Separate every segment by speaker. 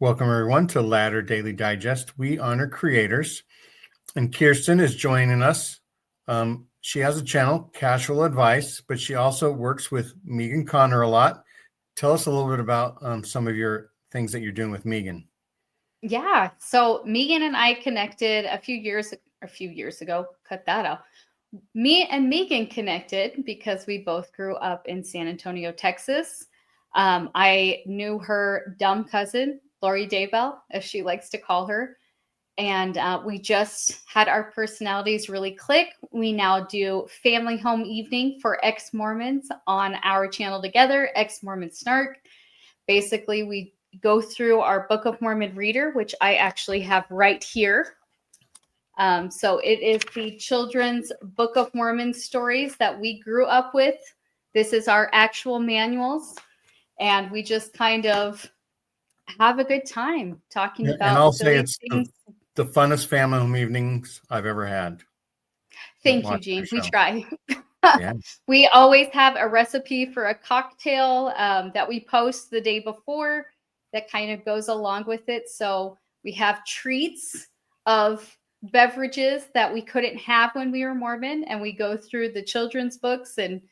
Speaker 1: Welcome, everyone, to Ladder Daily Digest. We honor creators, and Kirsten is joining us. She has a channel, Cashual Advice, but she also works with Megan Connor a lot. Tell us a little bit about some of your things that you're doing with Megan.
Speaker 2: Yeah. So Megan and I connected a few years ago. Cut that out. Me and Megan connected because we both grew up in San Antonio, Texas. I knew her dumb cousin, Lori Daybell, as she likes to call her. And we just had our personalities really click. We now do family home evening for ex-Mormons on our channel together, Ex-Mormon Snark. Basically, we go through our Book of Mormon reader, which I actually have right here. So it is the children's Book of Mormon stories that we grew up with. This is our actual manuals. And we just kind of have a good time talking about
Speaker 1: and I'll say it's
Speaker 2: things.
Speaker 1: the funnest family home evenings I've ever had.
Speaker 2: Thank you, Gene. We try.
Speaker 1: Yeah.
Speaker 2: We always have a recipe for a cocktail that we post the day before that kind of goes along with it. So we have treats of beverages that we couldn't have when we were Mormon, and we go through the children's books and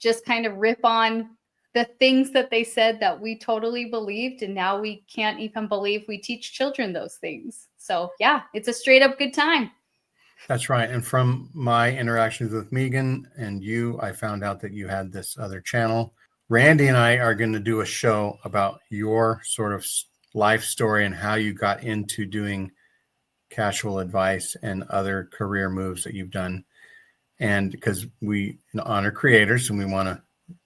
Speaker 2: just kind of rip on the things that they said that we totally believed, and now we can't even believe we teach children those things. So yeah, it's a straight up good time.
Speaker 1: That's right. And from my interactions with Megan and you, I found out that you had this other channel. Randy and I are going to do a show about your sort of life story and how you got into doing Cashual Advice and other career moves that you've done. And because we honor creators and we want to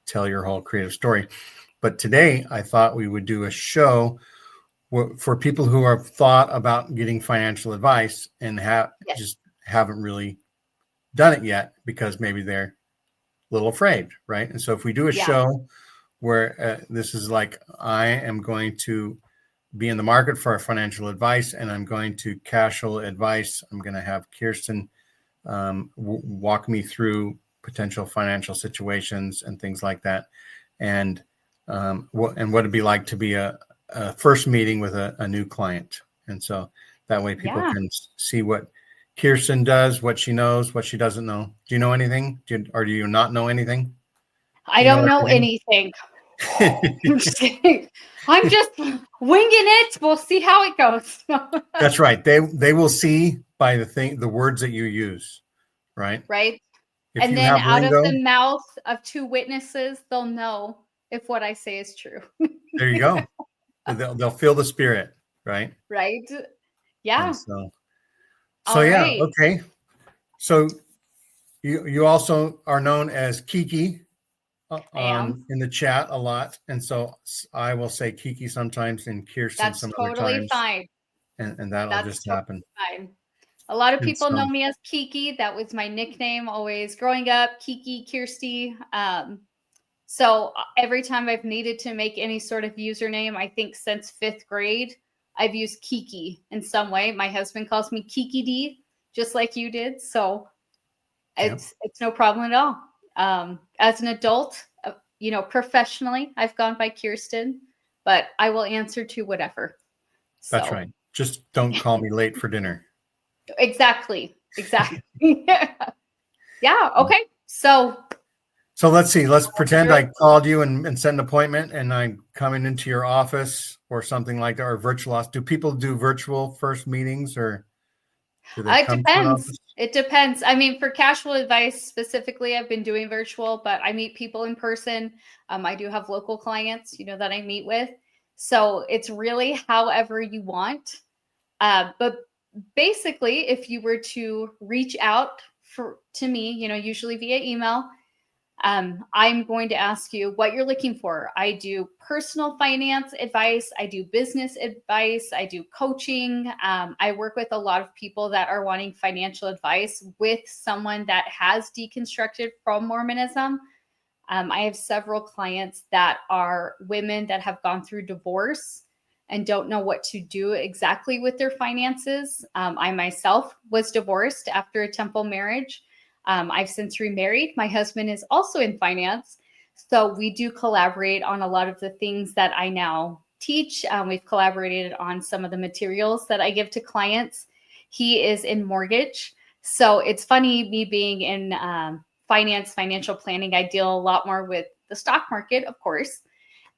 Speaker 1: tell your whole creative story. But today I thought we would do a show for people who have thought about getting financial advice and just haven't really done it yet because maybe they're a little afraid, right? And so if we do a show where this is like, I am going to be in the market for financial advice and I'm going to Cashual Advice, I'm going to have Kirsten walk me through potential financial situations and things like that. And what it'd be like to be a first meeting with a new client. And so that way people can see what Kirsten does, what she knows, what she doesn't know. Do you know anything? Or do you not know anything?
Speaker 2: I don't know anything. I'm just kidding. I'm just winging it. We'll see how it goes.
Speaker 1: That's right. They will see by the words that you use, right?
Speaker 2: Right.
Speaker 1: If
Speaker 2: and then out of the mouth of two witnesses, they'll know if what I say is true.
Speaker 1: There you go. They'll feel the spirit, right?
Speaker 2: Right. Yeah.
Speaker 1: And so yeah, right. Okay. So you also are known as Kiki in the chat a lot, and so I will say Kiki sometimes and Kirsten some other times.
Speaker 2: That's totally fine.
Speaker 1: And that'll just happen.
Speaker 2: Fine. A lot of people know me as Kiki. That was my nickname always growing up, Kiki, Kirsty. So every time I've needed to make any sort of username, I think since 5th grade, I've used Kiki in some way. My husband calls me Kiki D, just like you did. So it's no problem at all. As an adult, professionally, I've gone by Kirsten, but I will answer to whatever.
Speaker 1: That's right. Just don't call me late for dinner.
Speaker 2: Exactly. Yeah. Okay. So
Speaker 1: let's see. Let's pretend I called you and set an appointment and I'm coming into your office or something like that, or virtual. Do people do virtual first meetings or do they come to an office?
Speaker 2: It depends. I mean, for Cashual Advice specifically, I've been doing virtual, but I meet people in person. I do have local clients, that I meet with. So it's really however you want. But basically, if you were to reach out to me, usually via email, I'm going to ask you what you're looking for. I do personal finance advice. I do business advice. I do coaching. I work with a lot of people that are wanting financial advice with someone that has deconstructed from Mormonism. I have several clients that are women that have gone through divorce and don't know what to do exactly with their finances. I myself was divorced after a temple marriage. I've since remarried. My husband is also in finance. So we do collaborate on a lot of the things that I now teach. We've collaborated on some of the materials that I give to clients. He is in mortgage. So it's funny, me being in financial planning, I deal a lot more with the stock market, of course,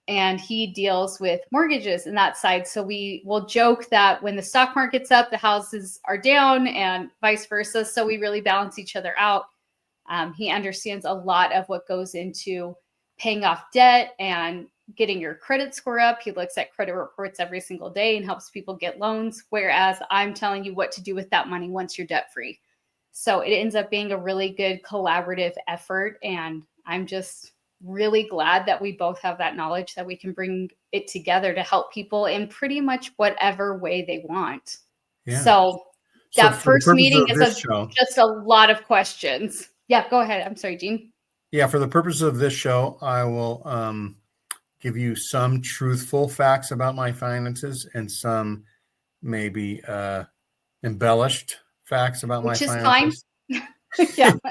Speaker 2: and he deals with mortgages and that side. So we will joke that when the stock market's up, the houses are down and vice versa. So we really balance each other out. He understands a lot of what goes into paying off debt and getting your credit score up. He looks at credit reports every single day and helps people get loans, whereas I'm telling you what to do with that money once you're debt free. So it ends up being a really good collaborative effort. And I'm just really glad that we both have that knowledge that we can bring it together to help people in pretty much whatever way they want.
Speaker 1: Yeah.
Speaker 2: So that first meeting is just a lot of questions. Yeah, go ahead. I'm sorry, Gene.
Speaker 1: Yeah, for the purpose of this show, I will give you some truthful facts about my finances and some maybe embellished facts about my finances.
Speaker 2: Which is fine.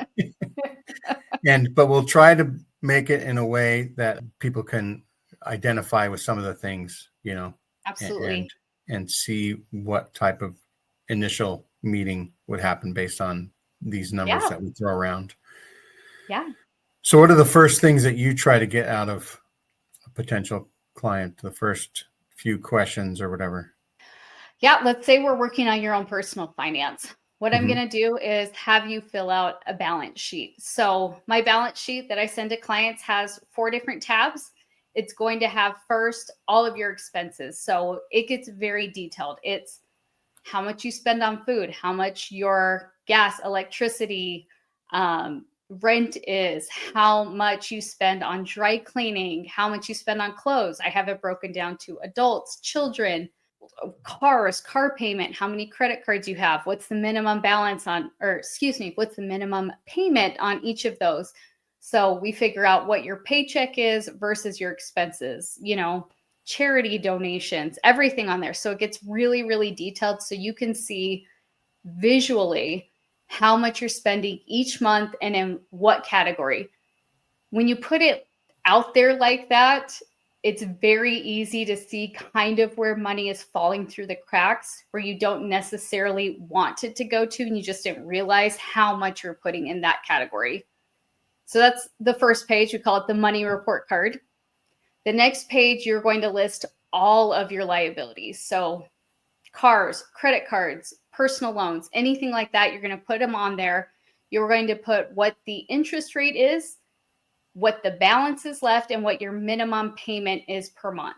Speaker 1: Yeah. But we'll try to make it in a way that people can identify with some of the things,
Speaker 2: Absolutely.
Speaker 1: And see what type of initial meeting would happen based on these numbers that we throw around.
Speaker 2: Yeah.
Speaker 1: So what are the first things that you try to get out of a potential client, the first few questions or whatever?
Speaker 2: Yeah, let's say we're working on your own personal finance. What I'm going to do is have you fill out a balance sheet. So my balance sheet that I send to clients has 4 different tabs. It's going to have first all of your expenses. So it gets very detailed. It's how much you spend on food, how much your gas, electricity, rent is, how much you spend on dry cleaning, how much you spend on clothes. I have it broken down to adults, children, cars, car payment, how many credit cards you have, what's the minimum balance on, what's the minimum payment on each of those. So we figure out what your paycheck is versus your expenses, charity donations, everything on there. So it gets really, really detailed so you can see visually how much you're spending each month and in what category. When you put it out there like that, it's very easy to see kind of where money is falling through the cracks, where you don't necessarily want it to go to, and you just didn't realize how much you're putting in that category. So that's the first page. We call it the money report card. The next page, you're going to list all of your liabilities. So cars, credit cards, personal loans, anything like that, you're going to put them on there. You're going to put what the interest rate is, what the balance is left, and what your minimum payment is per month.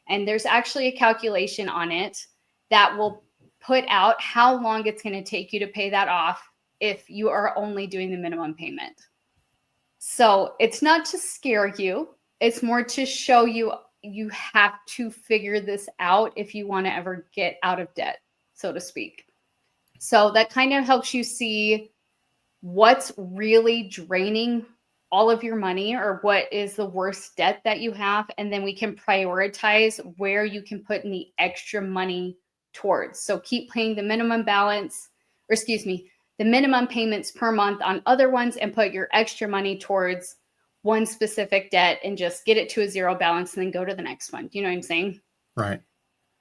Speaker 2: And there's actually a calculation on it that will put out how long it's going to take you to pay that off if you are only doing the minimum payment. So it's not to scare you. It's more to show you you have to figure this out if you want to ever get out of debt, so to speak. So that kind of helps you see what's really draining all of your money or what is the worst debt that you have. And then we can prioritize where you can put any extra money towards. So keep paying the minimum balance, the minimum payments per month on other ones and put your extra money towards one specific debt and just get it to a 0 balance and then go to the next one. Do you know what I'm saying?
Speaker 1: Right.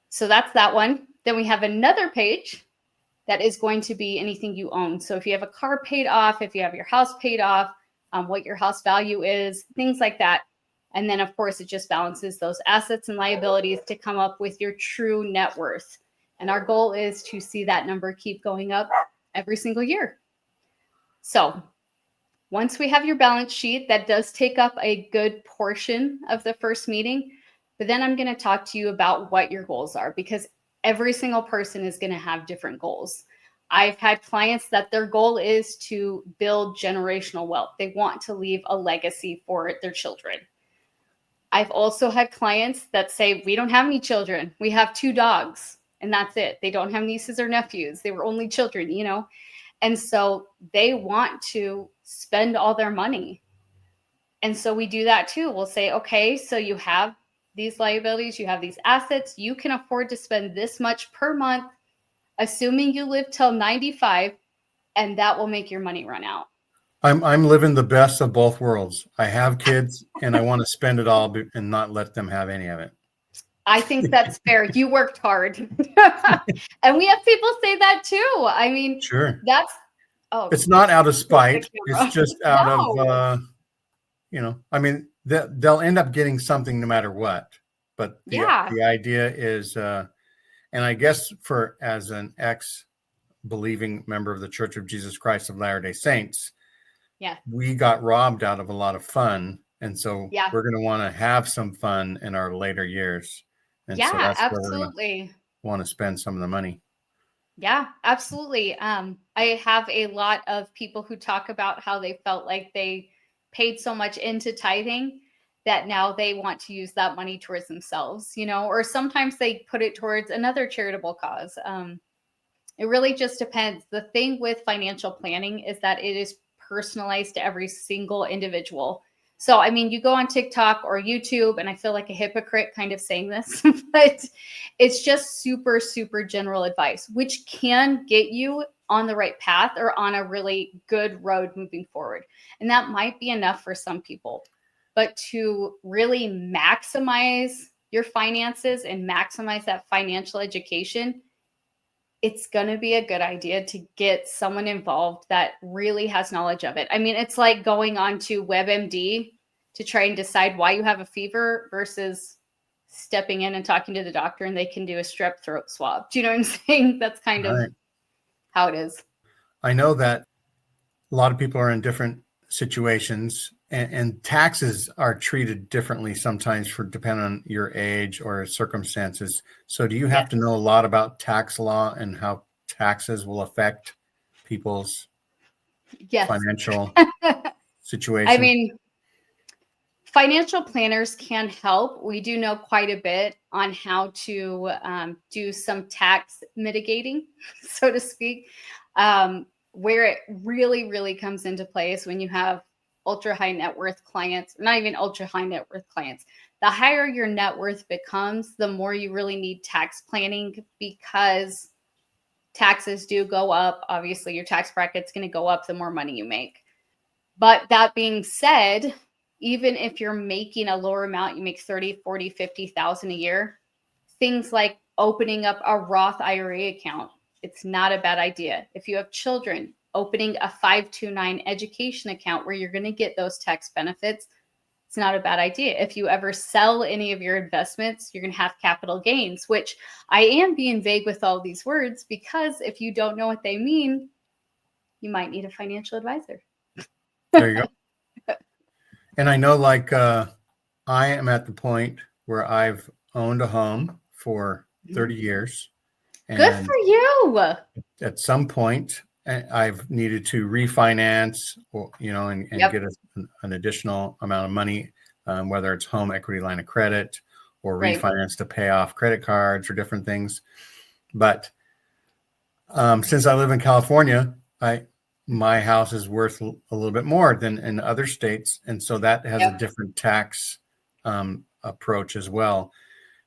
Speaker 2: So that's that one. Then we have another page that is going to be anything you own. So if you have a car paid off, if you have your house paid off, what your house value is, things like that. And then, of course, it just balances those assets and liabilities to come up with your true net worth. And our goal is to see that number keep going up every single year. So once we have your balance sheet, that does take up a good portion of the first meeting. But then I'm going to talk to you about what your goals are, because every single person is going to have different goals. I've had clients that their goal is to build generational wealth. They want to leave a legacy for their children. I've also had clients that say, we don't have any children. We have 2 dogs and that's it. They don't have nieces or nephews. They were only children, And so they want to spend all their money. And so we do that too. We'll say, okay, so you have these liabilities, you have these assets, you can afford to spend this much per month, assuming you live till 95, and that will make your money run out.
Speaker 1: I'm living the best of both worlds. I have kids and I want to spend it all and not let them have any of it.
Speaker 2: I think that's fair. You worked hard. And we have people say that too. I mean,
Speaker 1: Sure.
Speaker 2: that's,
Speaker 1: It's not out of spite. It's
Speaker 2: camera.
Speaker 1: just out
Speaker 2: No.
Speaker 1: of, I mean, they'll end up getting something no matter what. But
Speaker 2: Yeah.
Speaker 1: the idea is, and I guess as an ex-believing member of the Church of Jesus Christ of Latter-day Saints,
Speaker 2: Yeah.
Speaker 1: we got robbed out of a lot of fun. And so
Speaker 2: Yeah.
Speaker 1: we're going to want to have some fun in our later years. And so
Speaker 2: Yeah,
Speaker 1: that's where we're going to
Speaker 2: absolutely.
Speaker 1: want to spend some of the money.
Speaker 2: Yeah, absolutely. I have a lot of people who talk about how they felt like they paid so much into tithing that now they want to use that money towards themselves, or sometimes they put it towards another charitable cause. It really just depends. The thing with financial planning is that it is personalized to every single individual. So, I mean, you go on TikTok or YouTube, and I feel like a hypocrite kind of saying this, but it's just super, super general advice, which can get you on the right path or on a really good road moving forward. And that might be enough for some people. But to really maximize your finances and maximize that financial education, it's going to be a good idea to get someone involved that really has knowledge of it. I mean, it's like going on to WebMD to try and decide why you have a fever versus stepping in and talking to the doctor and they can do a strep throat swab. Do you know what I'm saying? That's kind of how it is.
Speaker 1: I know that a lot of people are in different situations, and taxes are treated differently sometimes depending on your age or circumstances. So do you have to know a lot about tax law and how taxes will affect people's financial situation?
Speaker 2: I mean, financial planners can help. We do know quite a bit on how to do some tax mitigating, so to speak. Where it really, really comes into play is when you have ultra high net worth clients, not even ultra high net worth clients. The higher your net worth becomes, the more you really need tax planning because taxes do go up. Obviously, your tax bracket's going to go up the more money you make. But that being said, even if you're making a lower amount, you make 30, 40, 50,000 a year, things like opening up a Roth IRA account, it's not a bad idea. If you have children, opening a 529 education account where you're going to get those tax benefits, it's not a bad idea. If you ever sell any of your investments, you're going to have capital gains, which I am being vague with all these words because if you don't know what they mean, you might need a financial advisor.
Speaker 1: There you go. And I know, like, I am at the point where I've owned a home for 30 years. And
Speaker 2: good for you.
Speaker 1: At some point, I've needed to refinance, or, and get an additional amount of money, whether it's home equity line of credit or refinance to pay off credit cards or different things. But since I live in California, my house is worth a little bit more than in other states. And so that has a different tax approach as well.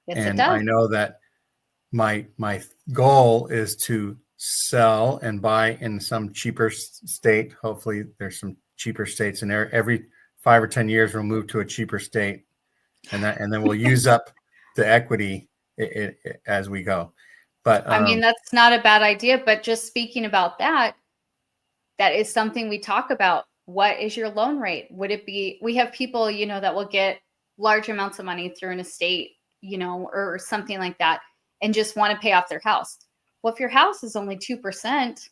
Speaker 2: Yes,
Speaker 1: and
Speaker 2: it does.
Speaker 1: I know that my goal is to sell and buy in some cheaper state. Hopefully there's some cheaper states in there. Every 5 or 10 years, we'll move to a cheaper state, and then we'll use up the equity as we go. But
Speaker 2: I mean, that's not a bad idea, but just speaking about that is something we talk about. What is your loan rate? Would it be, we have people, that will get large amounts of money through an estate, or something like that, and just want to pay off their house. Well, if your house is only 2%,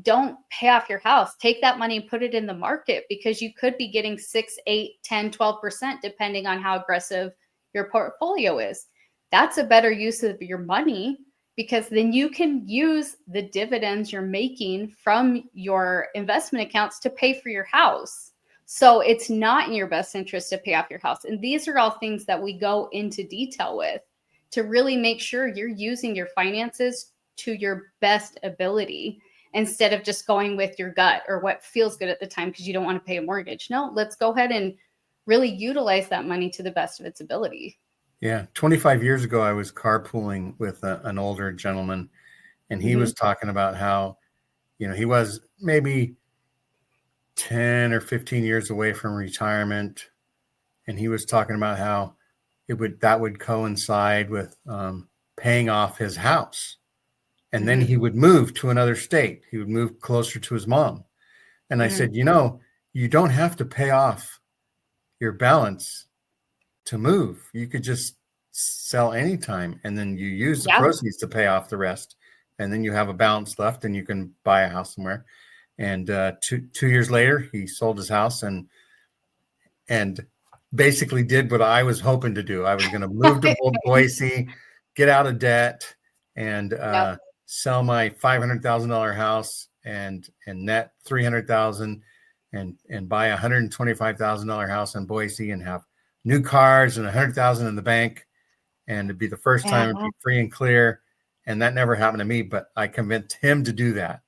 Speaker 2: don't pay off your house. Take that money and put it in the market because you could be getting 6, 8, 10, 12%, depending on how aggressive your portfolio is. That's a better use of your money because then you can use the dividends you're making from your investment accounts to pay for your house. So it's not in your best interest to pay off your house. And these are all things that we go into detail with to really make sure you're using your finances to your best ability instead of just going with your gut or what feels good at the time because you don't want to pay a mortgage. No, let's go ahead and really utilize that money to the best of its ability.
Speaker 1: Yeah. 25 years ago, I was carpooling with an older gentleman, and he was talking about how, he was maybe 10 or 15 years away from retirement. And he was talking about how that would coincide with paying off his house. And then
Speaker 2: Mhm.
Speaker 1: he would move to another state. He would move closer to his mom. And I
Speaker 2: Mhm.
Speaker 1: said, you don't have to pay off your balance to move. You could just sell anytime, and then you use the
Speaker 2: Yeah.
Speaker 1: proceeds to pay off the rest. And then you have a balance left and you can buy a house somewhere. And 2 years later, he sold his house and basically did what I was hoping to do. I was going to move to Boise, get out of debt, and
Speaker 2: Yep.
Speaker 1: sell my $500,000 house and net $300,000 and buy a $125,000 house in Boise and have new cars and $100,000 in the bank, and it'd be the first time it'd be free and clear. And that never happened to me, but I convinced him to do that.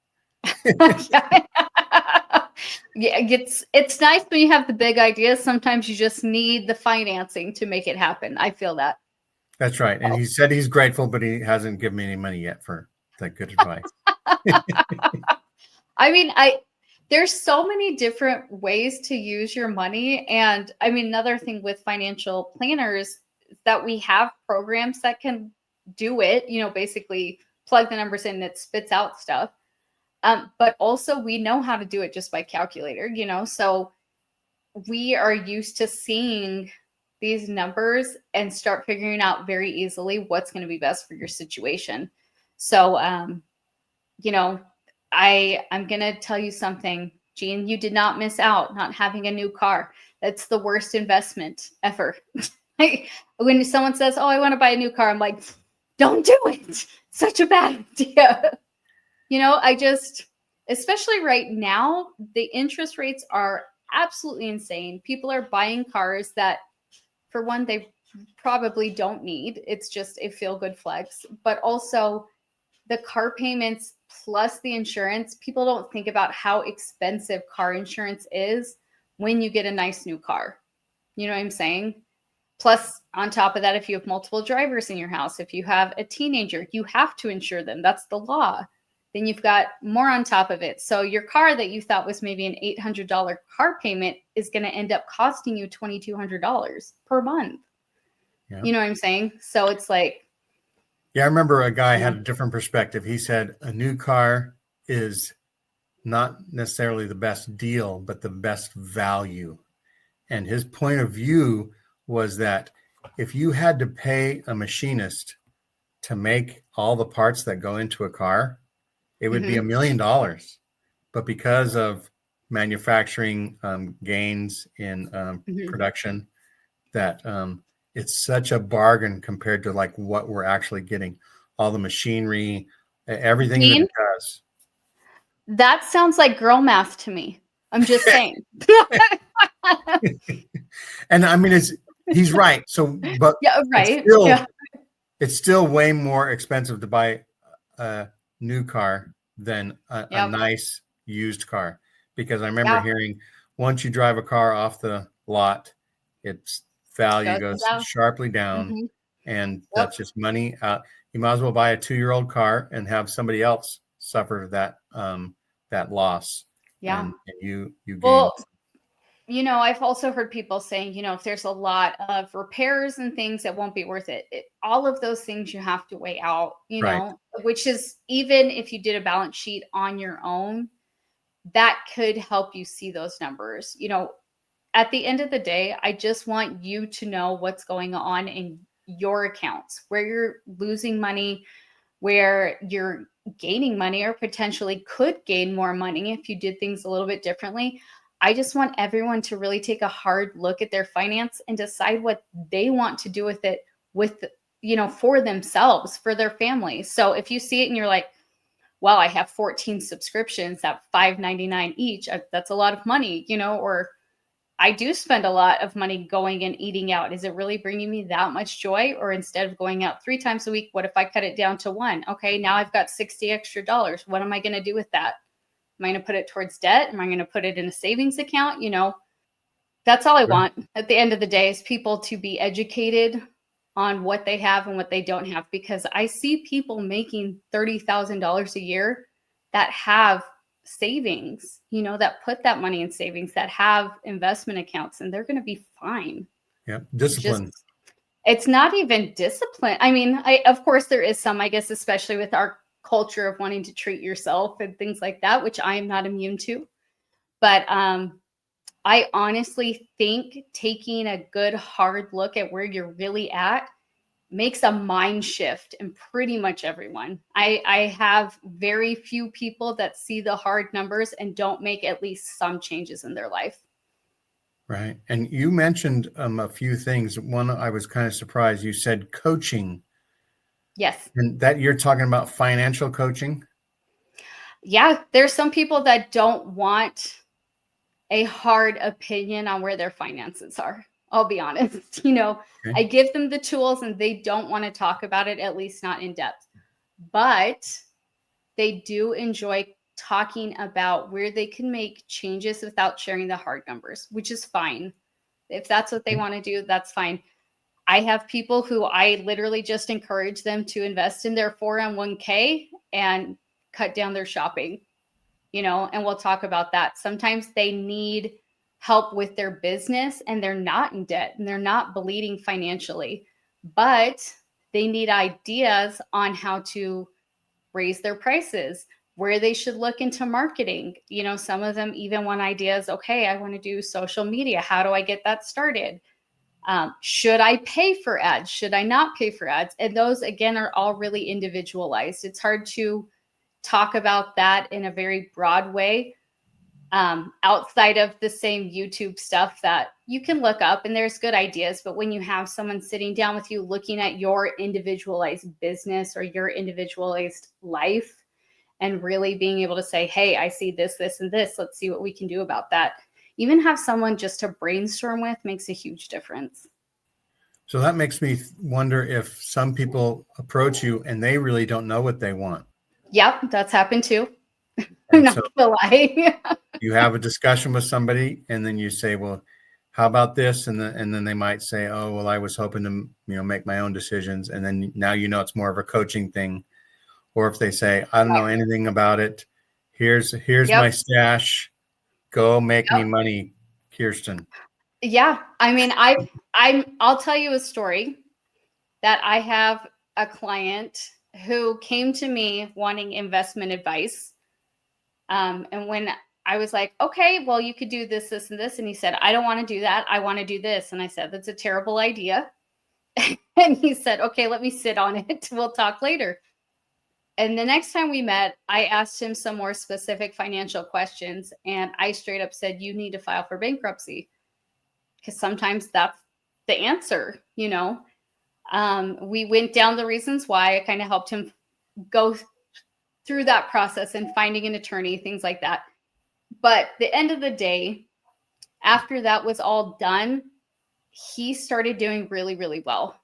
Speaker 2: Yeah, it's nice when you have the big ideas. Sometimes you just need the financing to make it happen. I feel that.
Speaker 1: That's right. And he said he's grateful, but he hasn't given me any money yet for that good advice.
Speaker 2: I mean, there's so many different ways to use your money. And I mean, another thing with financial planners is that we have programs that can do it, basically plug the numbers in and it spits out stuff. But also we know how to do it just by calculator, so we are used to seeing these numbers and start figuring out very easily what's going to be best for your situation. So, I'm going to tell you something, Jean, you did not miss out not having a new car. That's the worst investment ever. When someone says, "Oh, I want to buy a new car," I'm like, don't do it. Such a bad idea. Especially right now, the interest rates are absolutely insane. People are buying cars that, for one, they probably don't need. It's just a feel good flex. But also, the car payments plus the insurance, people don't think about how expensive car insurance is when you get a nice new car. You know what I'm saying? Plus, on top of that, if you have multiple drivers in your house, if you have a teenager, you have to insure them. That's the law. Then you've got more on top of it. So your car that you thought was maybe an $800 car payment is going to end up costing you $2,200 per month.
Speaker 1: Yeah.
Speaker 2: You know what I'm saying? So it's like,
Speaker 1: yeah, I remember a guy had a different perspective. He said a new car is not necessarily the best deal, but the best value. And his point of view was that if you had to pay a machinist to make all the parts that go into a car, it would be $1 million. But because of manufacturing gains in production, that it's such a bargain compared to like what we're actually getting, all the machinery, everything that it does.
Speaker 2: That sounds like girl math to me. I'm just saying.
Speaker 1: And I mean, he's right. So, but
Speaker 2: yeah, right.
Speaker 1: It's still way more expensive to buy a new car than a nice used car, because I remember hearing once you drive a car off the lot, its value goes sharply down, and that's just money out. You might as well buy a 2-year-old car and have somebody else suffer that loss.
Speaker 2: Yeah,
Speaker 1: and you gain.
Speaker 2: Well, I've also heard people saying, if there's a lot of repairs and things, it won't be worth it. All of those things you have to weigh out,
Speaker 1: Right.
Speaker 2: Which is, even if you did a balance sheet on your own, that could help you see those numbers. At the end of the day, I just want you to know what's going on in your accounts, where you're losing money, where you're gaining money, or potentially could gain more money if you did things a little bit differently. I just want everyone to really take a hard look at their finance and decide what they want to do with it, for themselves, for their family. So if you see it and you're like, well, I have 14 subscriptions at $5.99 each, that's a lot of money, or I do spend a lot of money going and eating out. Is it really bringing me that much joy? Or instead of going out 3 times a week, what if I cut it down to 1? Okay, now I've got $60 extra. What am I going to do with that? Am I going to put it towards debt? Am I going to put it in a savings account? That's all I want at the end of the day, is people to be educated on what they have and what they don't have. Because I see people making $30,000 a year that have savings, that put that money in savings, that have investment accounts, and they're going to be fine.
Speaker 1: Yeah. Discipline.
Speaker 2: It's not even discipline. I mean, of course there is some, I guess, especially with our culture of wanting to treat yourself and things like that, which I am not immune to. But I honestly think taking a good hard look at where you're really at makes a mind shift in pretty much everyone. I have very few people that see the hard numbers and don't make at least some changes in their life.
Speaker 1: Right. And you mentioned a few things. One, I was kind of surprised. You said coaching.
Speaker 2: Yes.
Speaker 1: And that you're talking about financial coaching?
Speaker 2: Yeah. There's some people that don't want a hard opinion on where their finances are. I'll be honest.
Speaker 1: Okay.
Speaker 2: I give them the tools and they don't want to talk about it, at least not in depth. But they do enjoy talking about where they can make changes without sharing the hard numbers, which is fine. If that's what they want to do, that's fine. I have people who I literally just encourage them to invest in their 401k and cut down their shopping, and we'll talk about that. Sometimes they need help with their business and they're not in debt and they're not bleeding financially, but they need ideas on how to raise their prices, where they should look into marketing. Some of them even want ideas. Okay, I want to do social media. How do I get that started? Should I pay for ads? Should I not pay for ads? And those, again, are all really individualized. It's hard to talk about that in a very broad way outside of the same YouTube stuff that you can look up and there's good ideas. But when you have someone sitting down with you looking at your individualized business or your individualized life and really being able to say, hey, I see this, this, and this. Let's see what we can do about that. Even have someone just to brainstorm with makes a huge difference.
Speaker 1: So that makes me wonder if some people approach you and they really don't know what they want.
Speaker 2: Yep, that's happened too.
Speaker 1: And
Speaker 2: Not
Speaker 1: so
Speaker 2: gonna lie.
Speaker 1: you have a discussion with somebody and then you say, well, how about this? And then they might say, oh, well, I was hoping to, make my own decisions. And then now, it's more of a coaching thing. Or if they say, I don't know anything about it. Here's my stash. Go make me money, Kirsten.
Speaker 2: Yeah. I mean, I'll tell you a story that I have a client who came to me wanting investment advice. And when I was like, okay, well, you could do this, this, and this. And he said, I don't want to do that. I want to do this. And I said, that's a terrible idea. And he said, okay, let me sit on it. We'll talk later. And the next time we met, I asked him some more specific financial questions. And I straight up said, you need to file for bankruptcy. Because sometimes that's the answer, We went down the reasons why. I kind of helped him go through that process and finding an attorney, things like that. But the end of the day, after that was all done, he started doing really, really well.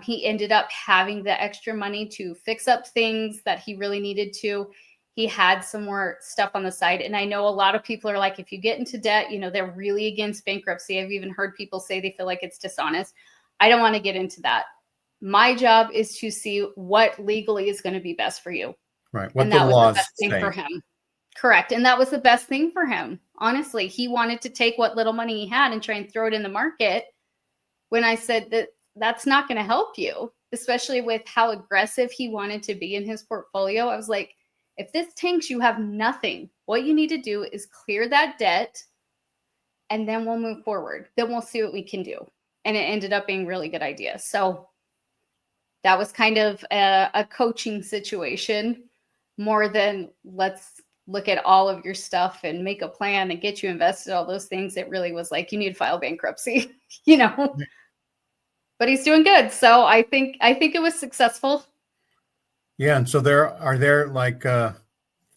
Speaker 2: He ended up having the extra money to fix up things that he really needed to. He had some more stuff on the side. And I know a lot of people are like, if you get into debt, they're really against bankruptcy. I've even heard people say they feel like it's dishonest. I don't want to get into that. My job is to see what legally is going to be best for you.
Speaker 1: Right. What
Speaker 2: and
Speaker 1: the
Speaker 2: that was
Speaker 1: laws
Speaker 2: the best thing
Speaker 1: say.
Speaker 2: for him. Correct. And that was the best thing for him. Honestly, he wanted to take what little money he had and try and throw it in the market. When I said that that's not going to help you, especially with how aggressive he wanted to be in his portfolio, I was like, if this tanks, you have nothing. What you need to do is clear that debt and then we'll move forward. Then we'll see what we can do. And it ended up being a really good idea. So that was kind of a coaching situation more than let's look at all of your stuff and make a plan and get you invested, all those things. It really was like, you need to file bankruptcy, but he's doing good. So I think it was successful.
Speaker 1: Yeah. And so are there like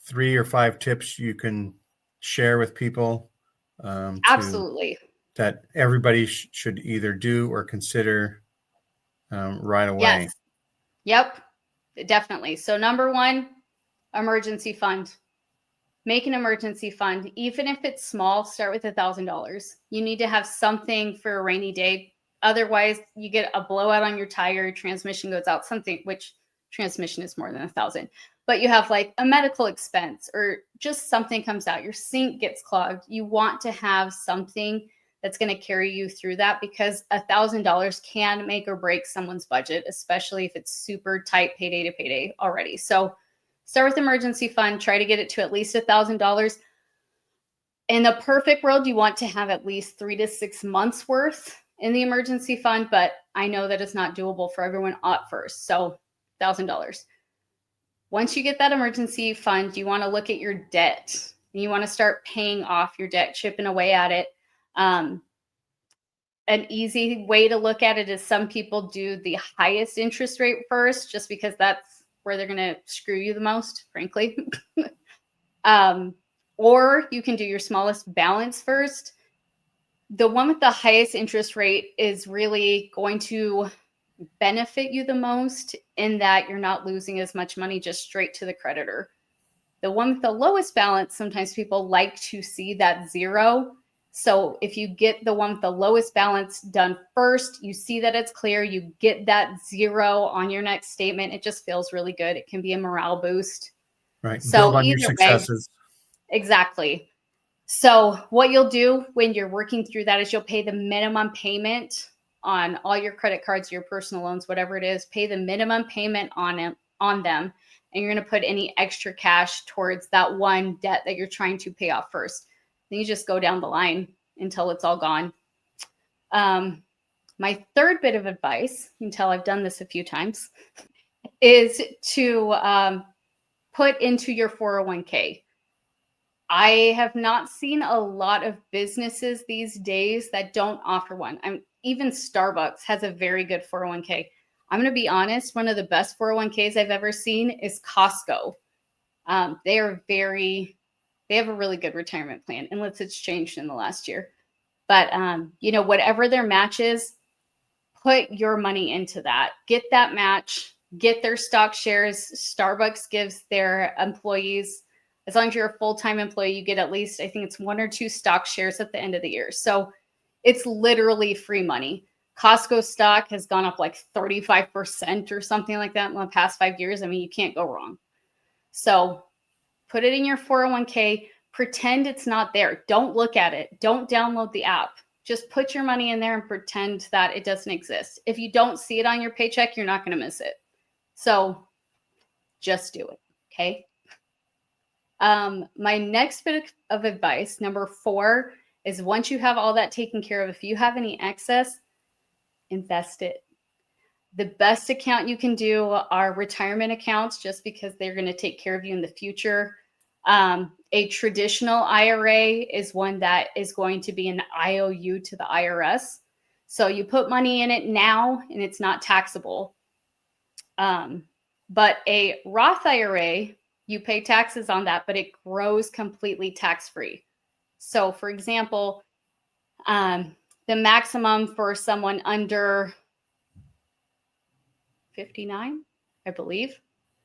Speaker 1: 3 or 5 tips you can share with people
Speaker 2: Absolutely.
Speaker 1: that everybody should either do or consider right away?
Speaker 2: Yes. Yep. Definitely. So number 1, emergency fund. Make an emergency fund. Even if it's small, start with $1,000. You need to have something for a rainy day. Otherwise, you get a blowout on your tire, transmission goes out, something, which transmission is more than 1,000. But you have like a medical expense or just something comes out, your sink gets clogged. You want to have something that's going to carry you through that, because $1,000 can make or break someone's budget, especially if it's super tight payday to payday already. So start with emergency fund, try to get it to at least $1,000. In the perfect world, you want to have at least 3 to 6 months worth in the emergency fund, but I know that it's not doable for everyone at first. So $1,000. Once you get that emergency fund, you want to look at your debt. You want to start paying off your debt, chipping away at it. An easy way to look at it is some people do the highest interest rate first, just because that's where they're going to screw you the most, frankly. Or you can do your smallest balance first. The one with the highest interest rate is really going to benefit you the most, in that you're not losing as much money just straight to the creditor. The one with the lowest balance, sometimes people like to see that zero. So if you get the one with the lowest balance done first, you see that it's clear, you get that zero on your next statement, it just feels really good. It can be a morale boost.
Speaker 1: Right.
Speaker 2: So
Speaker 1: Build on your
Speaker 2: either way,
Speaker 1: successes.
Speaker 2: exactly. So what you'll do when you're working through that is you'll pay the minimum payment on all your credit cards, your personal loans, whatever it is. Pay the minimum payment on them, and you're going to put any extra cash towards that one debt that you're trying to pay off first. Then you just go down the line until it's all gone. My third bit of advice, you can tell I've done this a few times, is to put into your 401k. I have not seen a lot of businesses these days that don't offer one. Even Starbucks has a very good 401k. I'm going to be honest, one of the best 401ks I've ever seen is Costco. They have a really good retirement plan, unless it's changed in the last year. But, whatever their match is, put your money into that. Get that match, get their stock shares. Starbucks gives their employees, as long as you're a full-time employee, you get at least, I think it's 1 or 2 stock shares at the end of the year. So it's literally free money. Costco stock has gone up like 35% or something like that in the past 5 years. I mean, you can't go wrong. So put it in your 401k. Pretend it's not there. Don't look at it. Don't download the app. Just put your money in there and pretend that it doesn't exist. If you don't see it on your paycheck, you're not going to miss it. So just do it. Okay. My next bit of advice, number 4, is once you have all that taken care of, if you have any excess, invest it. The best account you can do are retirement accounts, just because they're going to take care of you in the future. A traditional IRA is one that is going to be an IOU to the IRS. So you put money in it now and it's not taxable. But a Roth IRA, you pay taxes on that, but it grows completely tax-free. So for example, the maximum for someone under 59, I believe,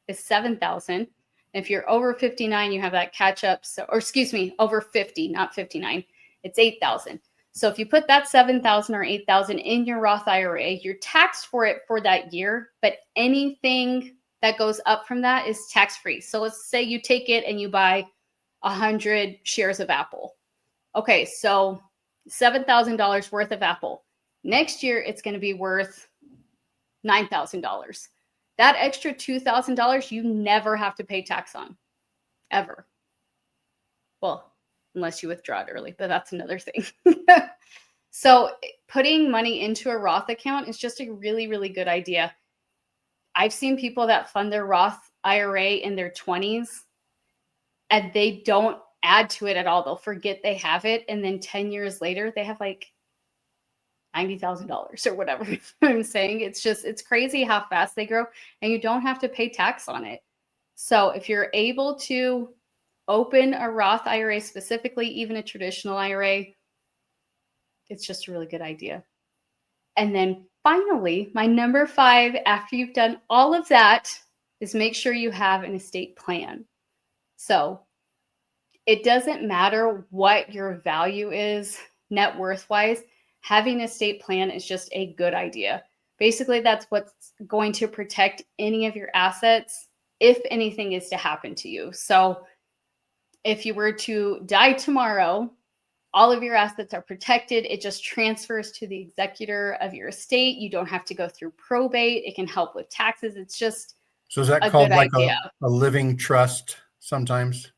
Speaker 2: is $7,000. If you're over 59, you have that catch up. So, or excuse me, over 50, not 59, it's 8,000. So if you put that 7,000 or 8,000 in your Roth IRA, you're taxed for it for that year, but anything that goes up from that is tax-free. So let's say you take it and you buy 100 shares of Apple. Okay, so $7,000 worth of Apple. Next year, it's going to be worth $9,000. That extra $2,000 you never have to pay tax on, ever. Well, unless you withdraw it early, but that's another thing. So putting money into a Roth account is just a really, really good idea. I've seen people that fund their Roth IRA in their 20s and they don't add to it at all. They'll forget they have it. And then 10 years later, they have like $90,000 or whatever. I'm saying it's crazy how fast they grow, and you don't have to pay tax on it. So if you're able to open a Roth IRA, specifically even a traditional IRA, it's just a really good idea. And then finally, my number 5, after you've done all of that, is make sure you have an estate plan. So it doesn't matter what your value is net worth wise. Having an estate plan is just a good idea. Basically, that's what's going to protect any of your assets if anything is to happen to you. So if you were to die tomorrow, all of your assets are protected. It just transfers to the executor of your estate. You don't have to go through probate. It can help with taxes. It's just
Speaker 1: So is that
Speaker 2: a
Speaker 1: called
Speaker 2: good
Speaker 1: like
Speaker 2: idea.
Speaker 1: a living trust sometimes?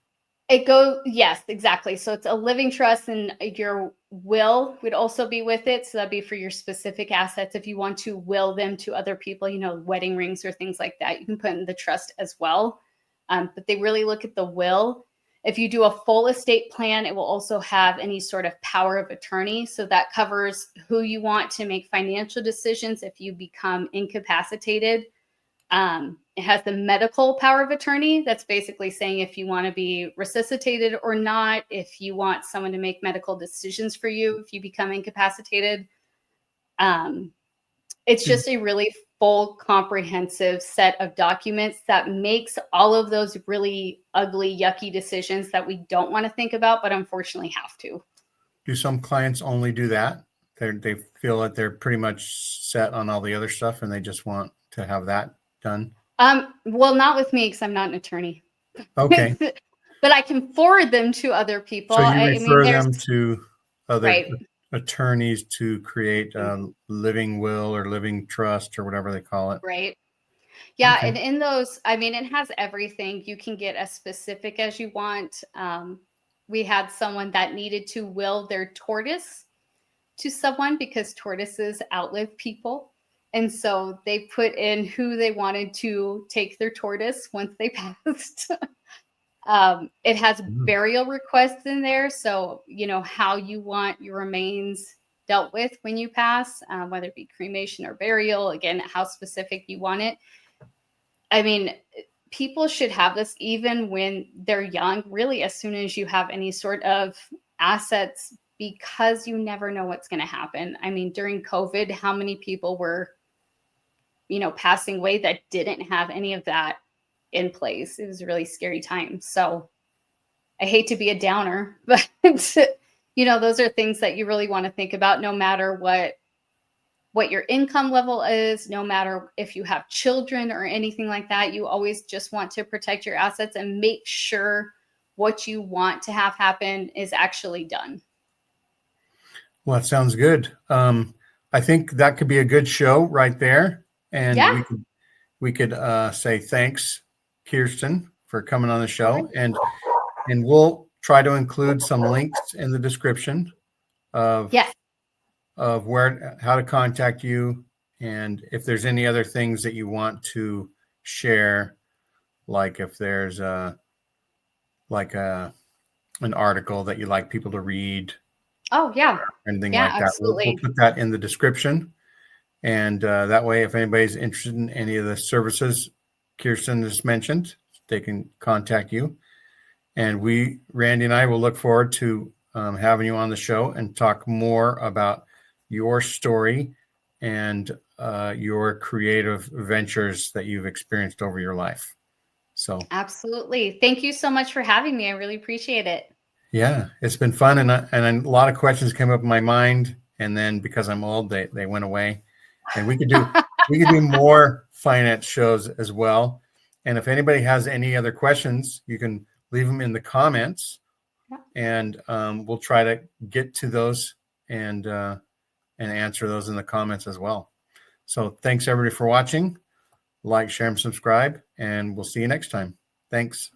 Speaker 2: Yes, exactly. So it's a living trust, and your will would also be with it. So that'd be for your specific assets. If you want to will them to other people, wedding rings or things like that, you can put in the trust as well. But they really look at the will. If you do a full estate plan, it will also have any sort of power of attorney. So that covers who you want to make financial decisions if you become incapacitated. It has the medical power of attorney. That's basically saying if you want to be resuscitated or not, if you want someone to make medical decisions for you, if you become incapacitated. It's just a really full, comprehensive set of documents that makes all of those really ugly, yucky decisions that we don't want to think about, but unfortunately have to.
Speaker 1: Do some clients only do that? They feel that they're pretty much set on all the other stuff and they just want to have that done?
Speaker 2: Well, not with me because I'm not an attorney.
Speaker 1: Okay.
Speaker 2: But I can forward them to other people.
Speaker 1: So you
Speaker 2: I mean,
Speaker 1: refer
Speaker 2: there's
Speaker 1: them to other
Speaker 2: right.
Speaker 1: attorneys to create a living will or living trust or whatever they call it.
Speaker 2: Right. Yeah.
Speaker 1: Okay.
Speaker 2: And in those, I mean, it has everything. You can get as specific as you want. We had someone that needed to will their tortoise to someone because tortoises outlive people. And so they put in who they wanted to take their tortoise once they passed. It has burial requests in there. So, how you want your remains dealt with when you pass, whether it be cremation or burial, again, how specific you want it. I mean, people should have this even when they're young, really, as soon as you have any sort of assets, because you never know what's going to happen. I mean, during COVID, how many people were, passing away that didn't have any of that in place? It was a really scary time. So I hate to be a downer, but those are things that you really want to think about, no matter what your income level is, no matter if you have children or anything like that. You always just want to protect your assets and make sure what you want to have happen is actually done.
Speaker 1: Well, that sounds good. I think that could be a good show right there. And
Speaker 2: Yeah.
Speaker 1: we could say thanks, Kirsten, for coming on the show. And we'll try to include some links in the description of
Speaker 2: Yes.
Speaker 1: of how to contact you, and if there's any other things that you want to share, like if there's an article that you like people to read.
Speaker 2: Oh yeah.
Speaker 1: Anything
Speaker 2: Yeah,
Speaker 1: like that.
Speaker 2: absolutely.
Speaker 1: We'll put that in the description. And that way, if anybody's interested in any of the services Kirsten has mentioned, they can contact you. And Randy and I will look forward to having you on the show and talk more about your story and your creative ventures that you've experienced over your life. So
Speaker 2: absolutely. Thank you so much for having me. I really appreciate it.
Speaker 1: Yeah, it's been fun. And a lot of questions came up in my mind. And then because I'm old, they went away. And we could do more finance shows as well. And if anybody has any other questions, you can leave them in the comments, and we'll try to get to those and answer those in the comments as well. So thanks everybody for watching. Like, share, and subscribe, and we'll see you next time. Thanks.